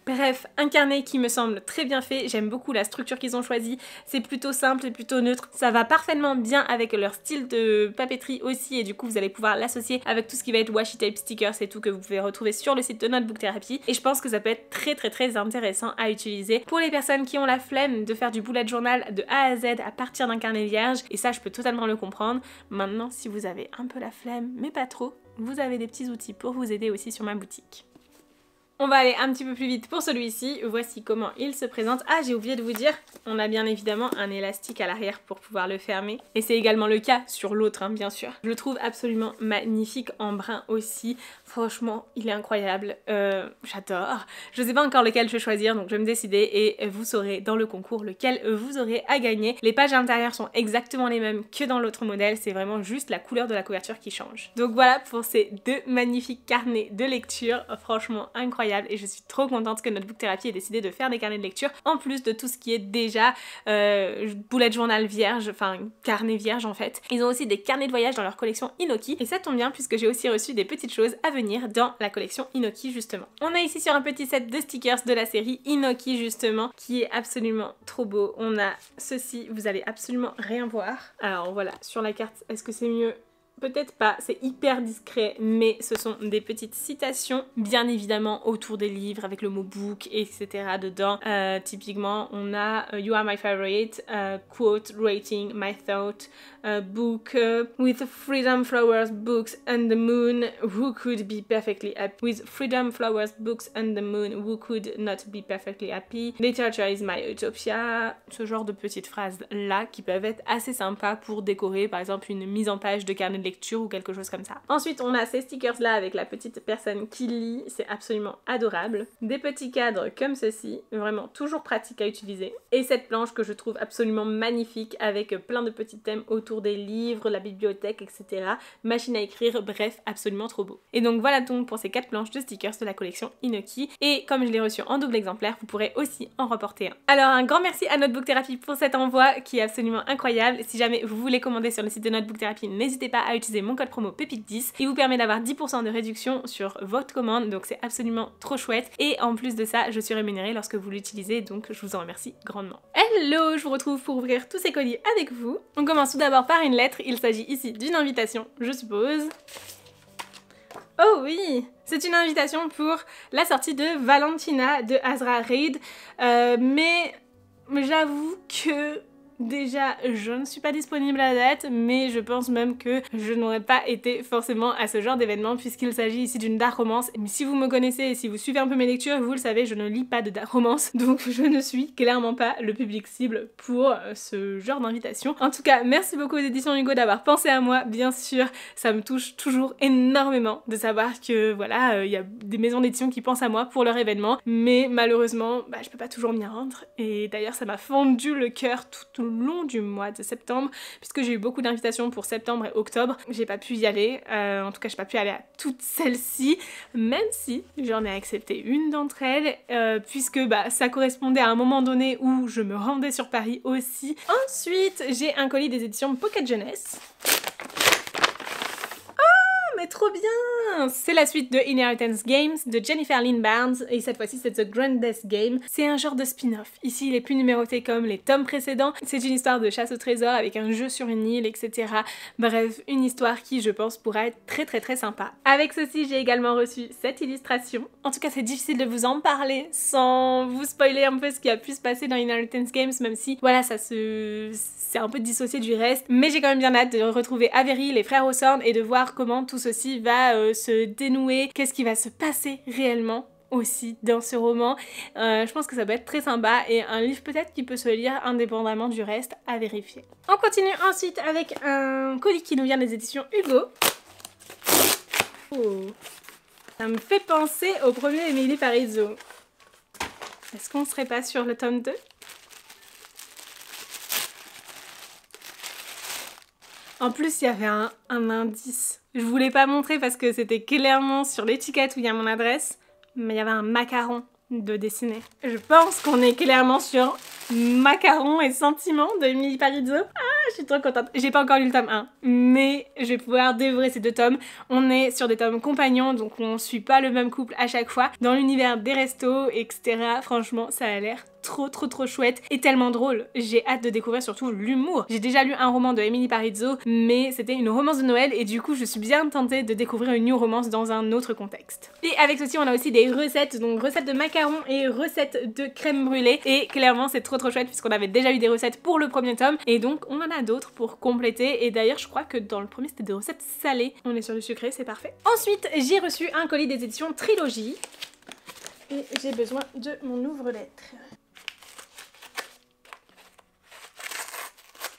Bref, un carnet qui me semble très bien fait, j'aime beaucoup la structure qu'ils ont choisie, c'est plutôt simple et plutôt neutre, ça va parfaitement bien avec leur style de papeterie aussi et du coup vous allez pouvoir l'associer avec tout ce qui va être washi tape, stickers et tout que vous pouvez retrouver sur le site de Notebook Therapy et je pense que ça peut être très intéressant à utiliser pour les personnes qui ont la flemme de faire du bullet journal de A à Z à partir d'un carnet vierge et ça je peux totalement le comprendre. Maintenant si vous avez un peu la flemme mais pas trop, vous avez des petits outils pour vous aider aussi sur ma boutique. On va aller un petit peu plus vite pour celui-ci. Voici comment il se présente. Ah, j'ai oublié de vous dire, on a bien évidemment un élastique à l'arrière pour pouvoir le fermer. Et c'est également le cas sur l'autre, hein, bien sûr. Je le trouve absolument magnifique en brun aussi. Franchement, il est incroyable. J'adore. Je sais pas encore lequel je vais choisir, donc je vais me décider et vous saurez dans le concours lequel vous aurez à gagner. Les pages à l'intérieur sont exactement les mêmes que dans l'autre modèle. C'est vraiment juste la couleur de la couverture qui change. Donc voilà pour ces 2 magnifiques carnets de lecture. Franchement, incroyable. Et je suis trop contente que Notebook Therapy ait décidé de faire des carnets de lecture en plus de tout ce qui est déjà bullet journal vierge, enfin carnet vierge en fait. Ils ont aussi des carnets de voyage dans leur collection Inoki et ça tombe bien puisque j'ai aussi reçu des petites choses à venir dans la collection Inoki justement. On a ici sur un petit set de stickers de la série Inoki justement qui est absolument trop beau. On a ceci, vous allez absolument rien voir. Alors voilà, sur la carte, est-ce que c'est mieux? peut-être pas, c'est hyper discret, mais ce sont des petites citations, bien évidemment autour des livres avec le mot book, etc. dedans. Typiquement, on a You are my favorite, quote, rating, my thought, book, with freedom, flowers, books and the moon, who could be perfectly happy? With freedom, flowers, books and the moon, who could not be perfectly happy? Literature is my utopia. Ce genre de petites phrases là qui peuvent être assez sympas pour décorer par exemple une mise en page de carnet de lecture ou quelque chose comme ça. Ensuite on a ces stickers là avec la petite personne qui lit, c'est absolument adorable. Des petits cadres comme ceci, vraiment toujours pratique à utiliser. Et cette planche que je trouve absolument magnifique avec plein de petits thèmes autour des livres, la bibliothèque, etc. Machine à écrire, bref, absolument trop beau. Et donc voilà donc pour ces 4 planches de stickers de la collection Inoki. Et comme je l'ai reçu en double exemplaire, vous pourrez aussi en remporter un. Alors un grand merci à Notebook Therapy pour cet envoi qui est absolument incroyable. Si jamais vous voulez commander sur le site de Notebook Therapy, n'hésitez pas à utiliser mon code promo PEPITE10. Il vous permet d'avoir 10% de réduction sur votre commande, donc c'est absolument trop chouette. Et en plus de ça, je suis rémunérée lorsque vous l'utilisez, donc je vous en remercie grandement. Hello, je vous retrouve pour ouvrir tous ces colis avec vous. On commence tout d'abord par une lettre, il s'agit ici d'une invitation, je suppose. Oh oui, c'est une invitation pour la sortie de Valentina de Azra Reid, mais j'avoue que déjà je ne suis pas disponible à la date, mais je pense même que je n'aurais pas été forcément à ce genre d'événement puisqu'il s'agit ici d'une dark romance. Mais si vous me connaissez et si vous suivez un peu mes lectures, vous le savez, je ne lis pas de dark romance, donc je ne suis clairement pas le public cible pour ce genre d'invitation. En tout cas, merci beaucoup aux éditions Hugo d'avoir pensé à moi, bien sûr, ça me touche toujours énormément de savoir que voilà, y a des maisons d'édition qui pensent à moi pour leur événement, mais malheureusement, je peux pas toujours m'y rendre, et d'ailleurs ça m'a fendu le cœur tout au long du mois de septembre, puisque j'ai eu beaucoup d'invitations pour septembre et octobre. J'ai pas pu y aller, en tout cas j'ai pas pu aller à toutes celles-ci, même si j'en ai accepté une d'entre elles, puisque ça correspondait à un moment donné où je me rendais sur Paris aussi. Ensuite, j'ai un colis des éditions Pocket Jeunesse. Mais trop bien! C'est la suite de Inheritance Games de Jennifer Lynn Barnes et cette fois-ci c'est The Grandest Game. C'est un genre de spin-off. Ici il est plus numéroté comme les tomes précédents. C'est une histoire de chasse au trésor avec un jeu sur une île, etc. Bref, une histoire qui je pense pourra être très sympa. Avec ceci j'ai également reçu cette illustration. En tout cas c'est difficile de vous en parler sans vous spoiler un peu ce qui a pu se passer dans Inheritance Games, même si voilà c'est un peu dissocié du reste. Mais j'ai quand même bien hâte de retrouver Avery, les frères Hawthorne et de voir comment tout ceci va se dénouer, qu'est-ce qui va se passer réellement aussi dans ce roman. Je pense que ça va être très sympa et un livre peut-être qui peut se lire indépendamment du reste, à vérifier. On continue ensuite avec un colis qui nous vient des éditions Hugo. Oh. Ça me fait penser au premier Emily Parizeau. Est-ce qu'on serait pas sur le tome 2? En plus, il y avait un indice. Je voulais pas montrer parce que c'était clairement sur l'étiquette où il y a mon adresse, mais il y avait un macaron de dessiné. Je pense qu'on est clairement sur Macaron et Sentiments de Emily Parizeau. Ah, je suis trop contente. J'ai pas encore lu le tome 1, mais je vais pouvoir dévorer ces 2 tomes. On est sur des tomes compagnons, donc on suit pas le même couple à chaque fois. Dans l'univers des restos, etc. Franchement, ça a l'air trop chouette et tellement drôle. J'ai hâte de découvrir surtout l'humour. J'ai déjà lu un roman de Emily Parizeau, mais c'était une romance de Noël et du coup je suis bien tentée de découvrir une new romance dans un autre contexte. Et avec ceci on a aussi des recettes, donc recettes de macarons et recettes de crème brûlée, et clairement c'est trop chouette puisqu'on avait déjà eu des recettes pour le premier tome et donc on en a d'autres pour compléter, et d'ailleurs je crois que dans le premier c'était des recettes salées. On est sur du sucré, c'est parfait. Ensuite j'ai reçu un colis des éditions Trilogie et j'ai besoin de mon ouvre-lettre.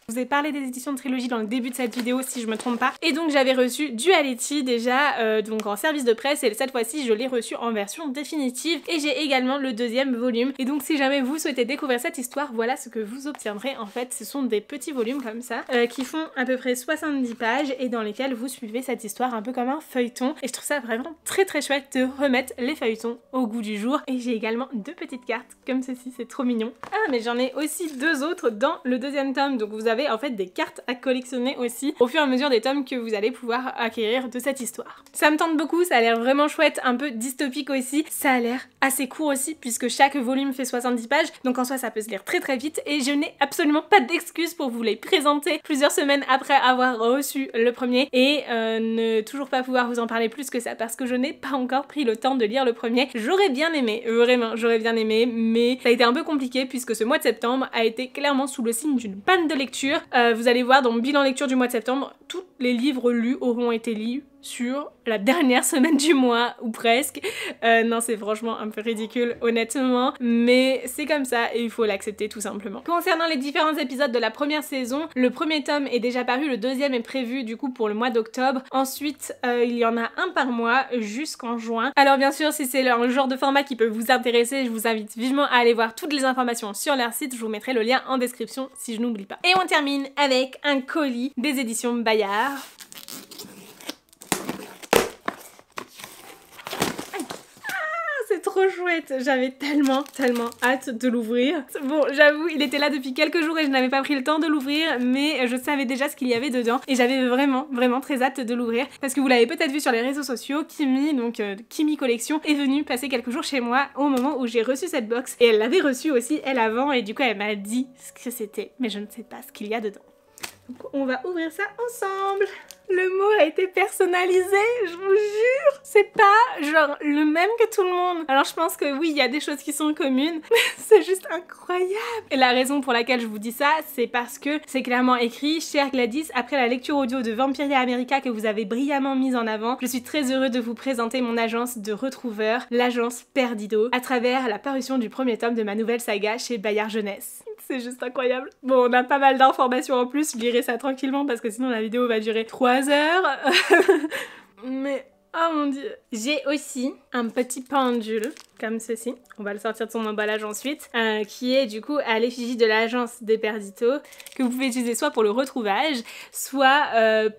Je vous ai parlé des éditions de Trilogie dans le début de cette vidéo si je me trompe pas, et donc j'avais reçu Duality déjà donc en service de presse, et cette fois-ci je l'ai reçu en version définitive, et j'ai également le 2e volume. Et donc si jamais vous souhaitez découvrir cette histoire, voilà ce que vous obtiendrez. En fait ce sont des petits volumes comme ça qui font à peu près 70 pages et dans lesquels vous suivez cette histoire un peu comme un feuilleton, et je trouve ça vraiment très chouette de remettre les feuilletons au goût du jour. Et j'ai également 2 petites cartes comme ceci, c'est trop mignon. Ah mais j'en ai aussi 2 autres dans le 2e tome, donc vous avez en fait des cartes à collectionner aussi au fur et à mesure des tomes que vous allez pouvoir acquérir de cette histoire. Ça me tente beaucoup, ça a l'air vraiment chouette, un peu dystopique aussi, ça a l'air assez court aussi puisque chaque volume fait 70 pages, donc en soi ça peut se lire très très vite et je n'ai absolument pas d'excuses pour vous les présenter plusieurs semaines après avoir reçu le premier et ne toujours pas pouvoir vous en parler plus que ça parce que je n'ai pas encore pris le temps de lire le premier. J'aurais bien aimé, vraiment j'aurais bien aimé, mais ça a été un peu compliqué puisque ce mois de septembre a été clairement sous le signe d'une panne de lecture. Vous allez voir dans mon bilan lecture du mois de septembre, tous les livres lus auront été lus sur la dernière semaine du mois ou presque. Non, c'est franchement un peu ridicule honnêtement, mais c'est comme ça et il faut l'accepter tout simplement. Concernant les différents épisodes de la première saison, le premier tome est déjà paru, le deuxième est prévu du coup pour le mois d'octobre. Ensuite, il y en a un par mois jusqu'en juin. Alors bien sûr, si c'est un genre de format qui peut vous intéresser, je vous invite vivement à aller voir toutes les informations sur leur site, je vous mettrai le lien en description si je n'oublie pas. Et on termine avec un colis des éditions Bayard. C'est trop chouette, j'avais tellement hâte de l'ouvrir. Bon, j'avoue, il était là depuis quelques jours et je n'avais pas pris le temps de l'ouvrir, mais je savais déjà ce qu'il y avait dedans et j'avais vraiment très hâte de l'ouvrir parce que vous l'avez peut-être vu sur les réseaux sociaux, Kimi, donc Kimi Collection, est venue passer quelques jours chez moi au moment où j'ai reçu cette box et elle l'avait reçue aussi elle avant et du coup elle m'a dit ce que c'était, mais je ne sais pas ce qu'il y a dedans. Donc on va ouvrir ça ensemble. Le mot a été personnalisé, je vous jure. C'est pas genre le même que tout le monde. Alors je pense que oui, il y a des choses qui sont communes, mais c'est juste incroyable. Et la raison pour laquelle je vous dis ça, c'est parce que c'est clairement écrit: Chère Gladys, après la lecture audio de Vampiria America que vous avez brillamment mise en avant, je suis très heureux de vous présenter mon agence de retrouveurs, l'agence Perdido, à travers la parution du premier tome de ma nouvelle saga chez Bayard Jeunesse. C'est juste incroyable. Bon, on a pas mal d'informations en plus, je lirai ça tranquillement parce que sinon la vidéo va durer 3 heures. Mais oh mon dieu. J'ai aussi un petit pendule comme ceci, on va le sortir de son emballage ensuite, qui est du coup à l'effigie de l'agence des Perdito, que vous pouvez utiliser soit pour le retrouvage, soit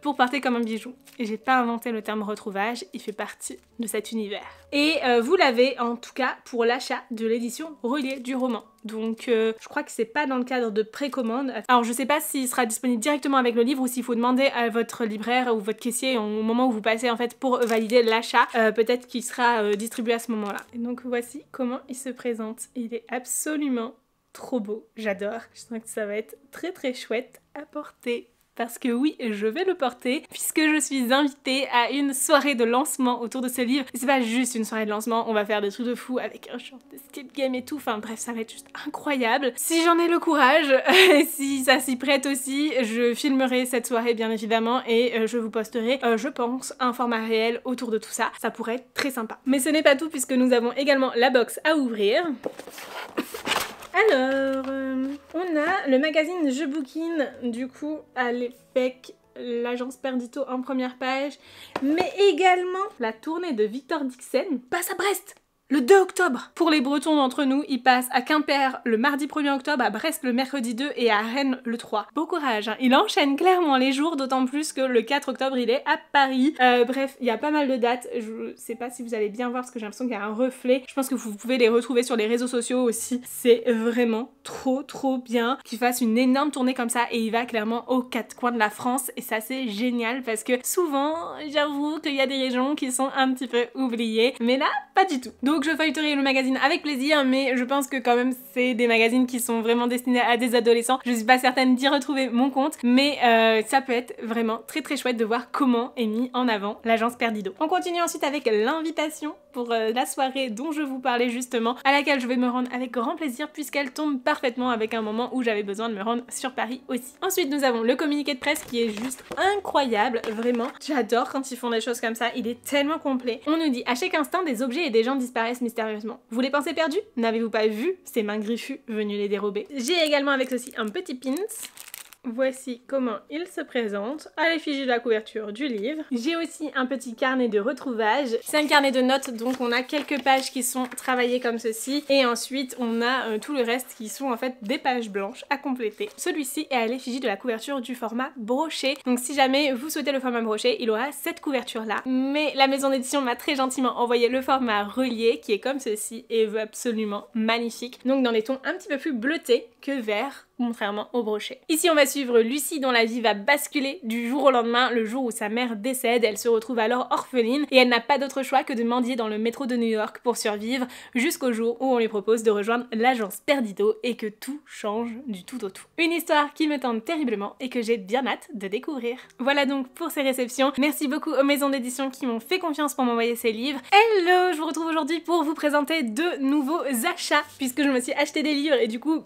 pour porter comme un bijou. Et j'ai pas inventé le terme retrouvage, il fait partie de cet univers. Et vous l'avez en tout cas pour l'achat de l'édition reliée du roman. Donc je crois que c'est pas dans le cadre de précommande. Alors je sais pas s'il sera disponible directement avec le livre ou s'il faut demander à votre libraire ou votre caissier au moment où vous passez en fait pour valider l'achat. Peut-être qu'il sera distribué à ce moment-là. Et donc voici comment il se présente. Il est absolument trop beau, j'adore. Je sens que ça va être très chouette à porter. Parce que oui, je vais le porter puisque je suis invitée à une soirée de lancement autour de ce livre. Et c'est pas juste une soirée de lancement, on va faire des trucs de fou avec un genre d'escape game et tout. Enfin bref, ça va être juste incroyable. Si j'en ai le courage, si ça s'y prête aussi, je filmerai cette soirée bien évidemment et je vous posterai, je pense, un format réel autour de tout ça. Ça pourrait être très sympa. Mais ce n'est pas tout puisque nous avons également la box à ouvrir. Alors, on a le magazine Je Bouquine, du coup, avec l'agence Perdito en première page, mais également la tournée de Victor Dixen passe à Brest le 2 octobre. Pour les Bretons d'entre nous, ils passent à Quimper le mardi 1er octobre, à Brest le mercredi 2 et à Rennes le 3. Bon courage, hein. Il enchaîne clairement les jours, d'autant plus que le 4 octobre il est à Paris. Bref, il y a pas mal de dates, je sais pas si vous allez bien voir parce que j'ai l'impression qu'il y a un reflet. Je pense que vous pouvez les retrouver sur les réseaux sociaux aussi. C'est vraiment trop bien qu'il fasse une énorme tournée comme ça et il va clairement aux 4 coins de la France et ça c'est génial parce que souvent, j'avoue qu'il y a des régions qui sont un petit peu oubliées, mais là, pas du tout. Donc je feuilleterai le magazine avec plaisir, mais je pense que quand même c'est des magazines qui sont vraiment destinés à des adolescents. Je suis pas certaine d'y retrouver mon compte, mais ça peut être vraiment très chouette de voir comment est mis en avant l'agence Perdido. On continue ensuite avec l'invitation pour la soirée dont je vous parlais justement, à laquelle je vais me rendre avec grand plaisir puisqu'elle tombe parfaitement avec un moment où j'avais besoin de me rendre sur Paris aussi. Ensuite nous avons le communiqué de presse qui est juste incroyable, vraiment. J'adore quand ils font des choses comme ça, il est tellement complet. On nous dit: à chaque instant des objets et des gens disparaissent mystérieusement. Vous les pensez perdus? N'avez-vous pas vu ces mains griffues venues les dérober? J'ai également avec ceci un petit pins. Voici comment il se présente à l'effigie de la couverture du livre. J'ai aussi un petit carnet de retrouvages. C'est un carnet de notes, donc on a quelques pages qui sont travaillées comme ceci et ensuite on a tout le reste qui sont en fait des pages blanches à compléter. Celui-ci est à l'effigie de la couverture du format broché. Donc si jamais vous souhaitez le format broché, il aura cette couverture là. Mais la maison d'édition m'a très gentiment envoyé le format relié qui est comme ceci et absolument magnifique. Donc dans des tons un petit peu plus bleutés que vert, contrairement au brochet. Ici on va suivre Lucie dont la vie va basculer du jour au lendemain, le jour où sa mère décède. Elle se retrouve alors orpheline et elle n'a pas d'autre choix que de mendier dans le métro de New York pour survivre jusqu'au jour où on lui propose de rejoindre l'agence Perdido et que tout change du tout au tout. Une histoire qui me tente terriblement et que j'ai bien hâte de découvrir. Voilà donc pour ces réceptions. Merci beaucoup aux maisons d'édition qui m'ont fait confiance pour m'envoyer ces livres. Hello, je vous retrouve aujourd'hui pour vous présenter deux nouveaux achats puisque je me suis acheté des livres et du coup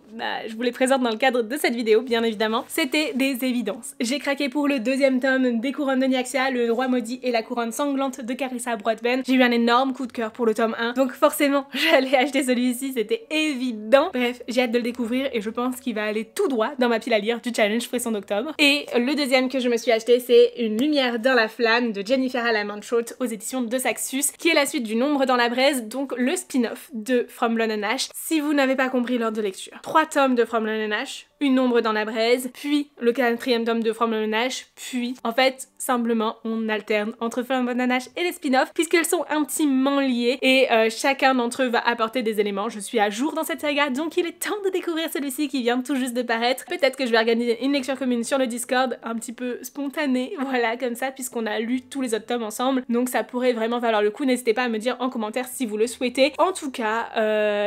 je vous les présente dans le cadre de cette vidéo bien évidemment. C'était des évidences. J'ai craqué pour le deuxième tome des couronnes de Nyaxia, le roi maudit et la couronne sanglante de Carissa Broadbent. J'ai eu un énorme coup de cœur pour le tome 1 donc forcément j'allais acheter celui-ci, c'était évident. Bref, j'ai hâte de le découvrir et je pense qu'il va aller tout droit dans ma pile à lire du challenge Frisson d'octobre. Et le deuxième que je me suis acheté c'est Une lumière dans la flamme de Jennifer Alamantshot aux éditions de Saxus qui est la suite du Nombre dans la braise, donc le spin-off de From London Ash. Si vous n'avez pas compris l'ordre de lecture, 3 tomes de From London Ash, Une ombre dans la braise, puis le 4e tome de From London Ash, puis en fait simplement on alterne entre From London Ash et les spin-offs puisqu'elles sont intimement liées et chacun d'entre eux va apporter des éléments. Je suis à jour dans cette saga donc il est temps de découvrir celui-ci qui vient tout juste de paraître. Peut-être que je vais organiser une lecture commune sur le Discord, un petit peu spontanée, voilà comme ça puisqu'on a lu tous les autres tomes ensemble donc ça pourrait vraiment valoir le coup. N'hésitez pas à me dire en commentaire si vous le souhaitez. En tout cas,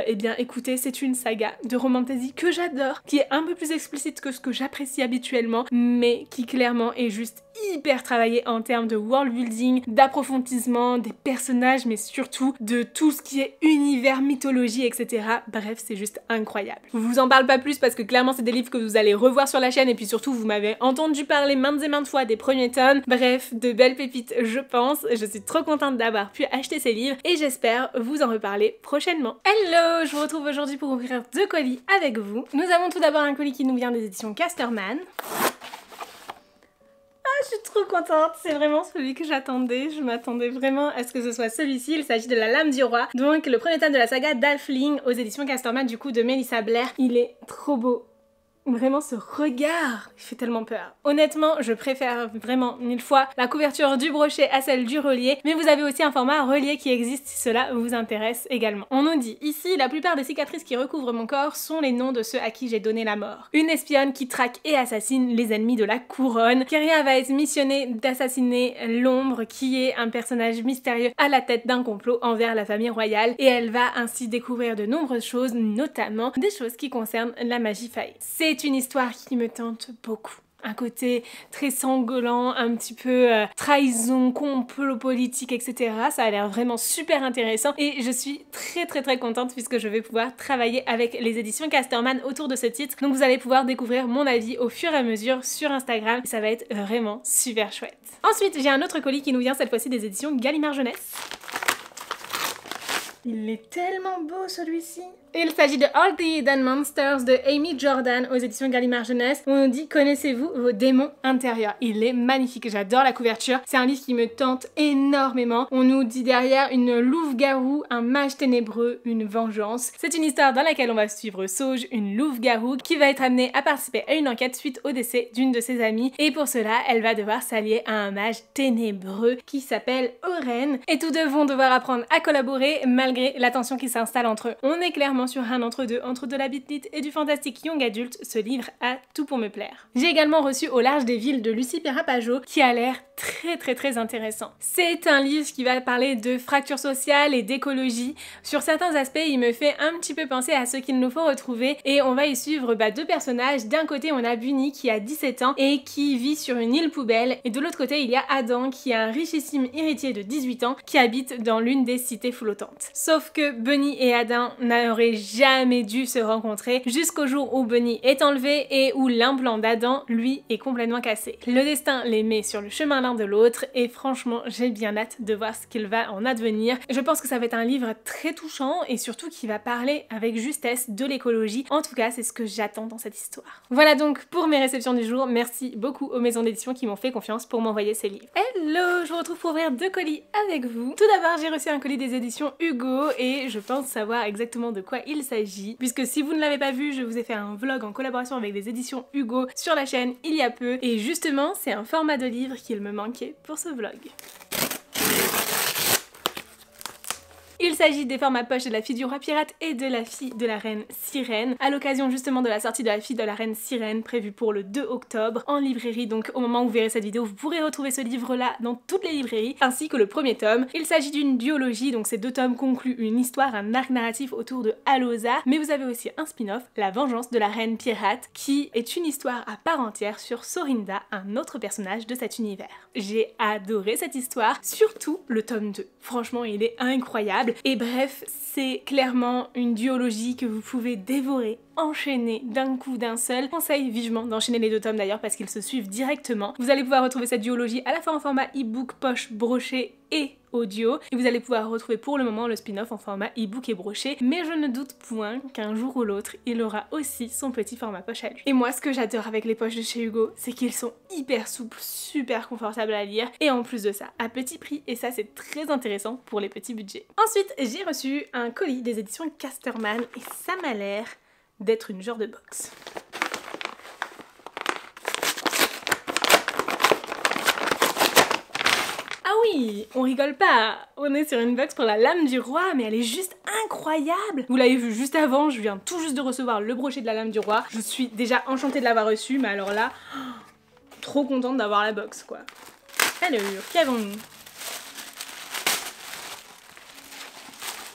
eh bien écoutez, c'est une saga de romantasy que j'adore, qui est un peu plus explicite que ce que j'apprécie habituellement, mais qui clairement est juste hyper travaillée en termes de world building, d'approfondissement, des personnages, mais surtout de tout ce qui est univers, mythologie, etc. Bref, c'est juste incroyable. Je vous en parle pas plus parce que clairement c'est des livres que vous allez revoir sur la chaîne et puis surtout vous m'avez entendu parler maintes et maintes fois des premiers tomes. Bref, de belles pépites je pense. Je suis trop contente d'avoir pu acheter ces livres et j'espère vous en reparler prochainement. Hello, je vous retrouve aujourd'hui pour ouvrir 2 colis avec vous. Nous avons tout d'abord un colis qui nous vient des éditions Casterman. Je suis trop contente, c'est vraiment celui que j'attendais. Je m'attendais vraiment à ce que ce soit celui-ci. Il s'agit de La Lame du Roi, donc le premier tome de la saga d'Alfling aux éditions Casterman du coup de Melissa Blair. Il est trop beau. Vraiment ce regard, il fait tellement peur. Honnêtement, je préfère vraiment 1000 fois la couverture du brochet à celle du relié, mais vous avez aussi un format relié qui existe si cela vous intéresse également. On nous dit ici, la plupart des cicatrices qui recouvrent mon corps sont les noms de ceux à qui j'ai donné la mort. Une espionne qui traque et assassine les ennemis de la couronne. Kyria va être missionnée d'assassiner l'ombre qui est un personnage mystérieux à la tête d'un complot envers la famille royale et elle va ainsi découvrir de nombreuses choses, notamment des choses qui concernent la magie fae. C'est une histoire qui me tente beaucoup. Un côté très sanglant, un petit peu trahison, complot politique, etc. Ça a l'air vraiment super intéressant et je suis très contente puisque je vais pouvoir travailler avec les éditions Casterman autour de ce titre. Donc vous allez pouvoir découvrir mon avis au fur et à mesure sur Instagram. Ça va être vraiment super chouette. Ensuite, j'ai un autre colis qui nous vient cette fois-ci des éditions Gallimard Jeunesse. Il est tellement beau celui-ci. Il s'agit de All the Hidden Monsters de Amy Jordan aux éditions Gallimard Jeunesse. On nous dit connaissez-vous vos démons intérieurs. Il est magnifique, j'adore la couverture. C'est un livre qui me tente énormément. On nous dit derrière une louve-garou, un mage ténébreux, une vengeance. C'est une histoire dans laquelle on va suivre Sauge, une louve-garou qui va être amenée à participer à une enquête suite au décès d'une de ses amies. Et pour cela, elle va devoir s'allier à un mage ténébreux qui s'appelle Oren. Et tous deux vont devoir apprendre à collaborer malgré la tension qui s'installe entre eux. On est clairement sur un entre-deux, entre de la beat-lit et du fantastique young adulte. Ce livre a tout pour me plaire. J'ai également reçu Au large des villes de Lucie Perrapajo qui a l'air très intéressant. C'est un livre qui va parler de fracture sociale et d'écologie. Sur certains aspects, il me fait un petit peu penser à ce qu'il nous faut retrouver et on va y suivre 2 personnages. D'un côté, on a Bunny qui a 17 ans et qui vit sur une île poubelle et de l'autre côté, il y a Adam qui est un richissime héritier de 18 ans qui habite dans l'une des cités flottantes. Sauf que Bunny et Adam n'auraient jamais dû se rencontrer jusqu'au jour où Bunny est enlevé et où l'implant d'Adam, lui, est complètement cassé. Le destin les met sur le chemin l'un de l'autre et franchement, j'ai bien hâte de voir ce qu'il va en advenir. Je pense que ça va être un livre très touchant et surtout qui va parler avec justesse de l'écologie. En tout cas, c'est ce que j'attends dans cette histoire. Voilà donc pour mes réceptions du jour. Merci beaucoup aux maisons d'édition qui m'ont fait confiance pour m'envoyer ces livres. Hello, je vous retrouve pour ouvrir 2 colis avec vous. Tout d'abord, j'ai reçu un colis des éditions Hugo et je pense savoir exactement de quoi il s'agit, puisque si vous ne l'avez pas vu, je vous ai fait un vlog en collaboration avec des éditions Hugo sur la chaîne il y a peu, et justement c'est un format de livre qu'il me manquait pour ce vlog. Il s'agit des formats poche de la fille du roi pirate et de la fille de la reine sirène, à l'occasion justement de la sortie de la fille de la reine sirène prévue pour le 2 octobre en librairie. Donc au moment où vous verrez cette vidéo, vous pourrez retrouver ce livre-là dans toutes les librairies, ainsi que le premier tome. Il s'agit d'une duologie, donc ces 2 tomes concluent une histoire, un arc narratif autour de Alosa, mais vous avez aussi un spin-off, La vengeance de la reine pirate, qui est une histoire à part entière sur Sorinda, un autre personnage de cet univers. J'ai adoré cette histoire, surtout le tome 2. Franchement, il est incroyable. Et bref, c'est clairement une duologie que vous pouvez dévorer, enchaîner d'un coup d'un seul. Je conseille vivement d'enchaîner les 2 tomes d'ailleurs parce qu'ils se suivent directement. Vous allez pouvoir retrouver cette duologie à la fois en format e-book, poche, broché et audio, et vous allez pouvoir retrouver pour le moment le spin-off en format e-book et broché, mais je ne doute point qu'un jour ou l'autre il aura aussi son petit format poche à lui. Et moi ce que j'adore avec les poches de chez Hugo, c'est qu'ils sont hyper souples, super confortables à lire, et en plus de ça à petit prix, et ça c'est très intéressant pour les petits budgets. Ensuite j'ai reçu un colis des éditions Casterman et ça m'a l'air d'être une genre de box. Oui, on rigole pas, on est sur une box pour la lame du roi, mais elle est juste incroyable. Vous l'avez vu juste avant, je viens tout juste de recevoir le brochet de la lame du roi. Je suis déjà enchantée de l'avoir reçu, mais alors là, trop contente d'avoir la box quoi. Alors, qu'avons-nous ?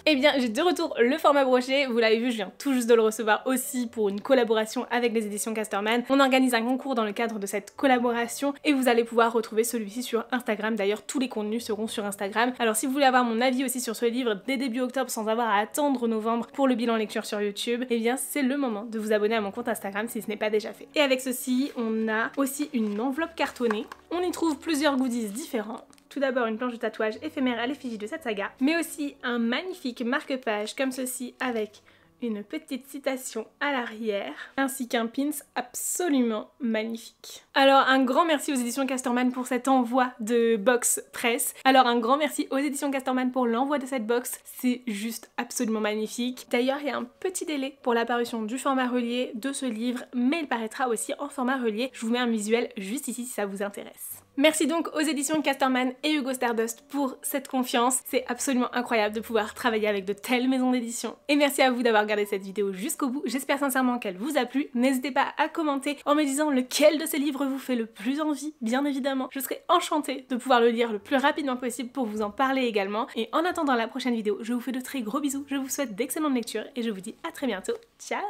Eh bien, j'ai de retour le format broché, vous l'avez vu, je viens tout juste de le recevoir aussi pour une collaboration avec les éditions Casterman. On organise un concours dans le cadre de cette collaboration et vous allez pouvoir retrouver celui-ci sur Instagram. D'ailleurs, tous les contenus seront sur Instagram. Alors si vous voulez avoir mon avis aussi sur ce livre dès début octobre sans avoir à attendre novembre pour le bilan lecture sur YouTube, eh bien c'est le moment de vous abonner à mon compte Instagram si ce n'est pas déjà fait. Et avec ceci, on a aussi une enveloppe cartonnée. On y trouve plusieurs goodies différents. Tout d'abord une planche de tatouage éphémère à l'effigie de cette saga, mais aussi un magnifique marque-page comme ceci avec une petite citation à l'arrière, ainsi qu'un pins absolument magnifique. Alors un grand merci aux éditions Casterman pour cet envoi de box presse. Alors un grand merci aux éditions Casterman pour l'envoi de cette box, c'est juste absolument magnifique. D'ailleurs il y a un petit délai pour l'apparition du format relié de ce livre, mais il paraîtra aussi en format relié. Je vous mets un visuel juste ici si ça vous intéresse. Merci donc aux éditions Casterman et Hugo Stardust pour cette confiance. C'est absolument incroyable de pouvoir travailler avec de telles maisons d'édition. Et merci à vous d'avoir regardé cette vidéo jusqu'au bout. J'espère sincèrement qu'elle vous a plu. N'hésitez pas à commenter en me disant lequel de ces livres vous fait le plus envie, bien évidemment. Je serai enchantée de pouvoir le lire le plus rapidement possible pour vous en parler également. Et en attendant la prochaine vidéo, je vous fais de très gros bisous. Je vous souhaite d'excellentes lectures et je vous dis à très bientôt. Ciao!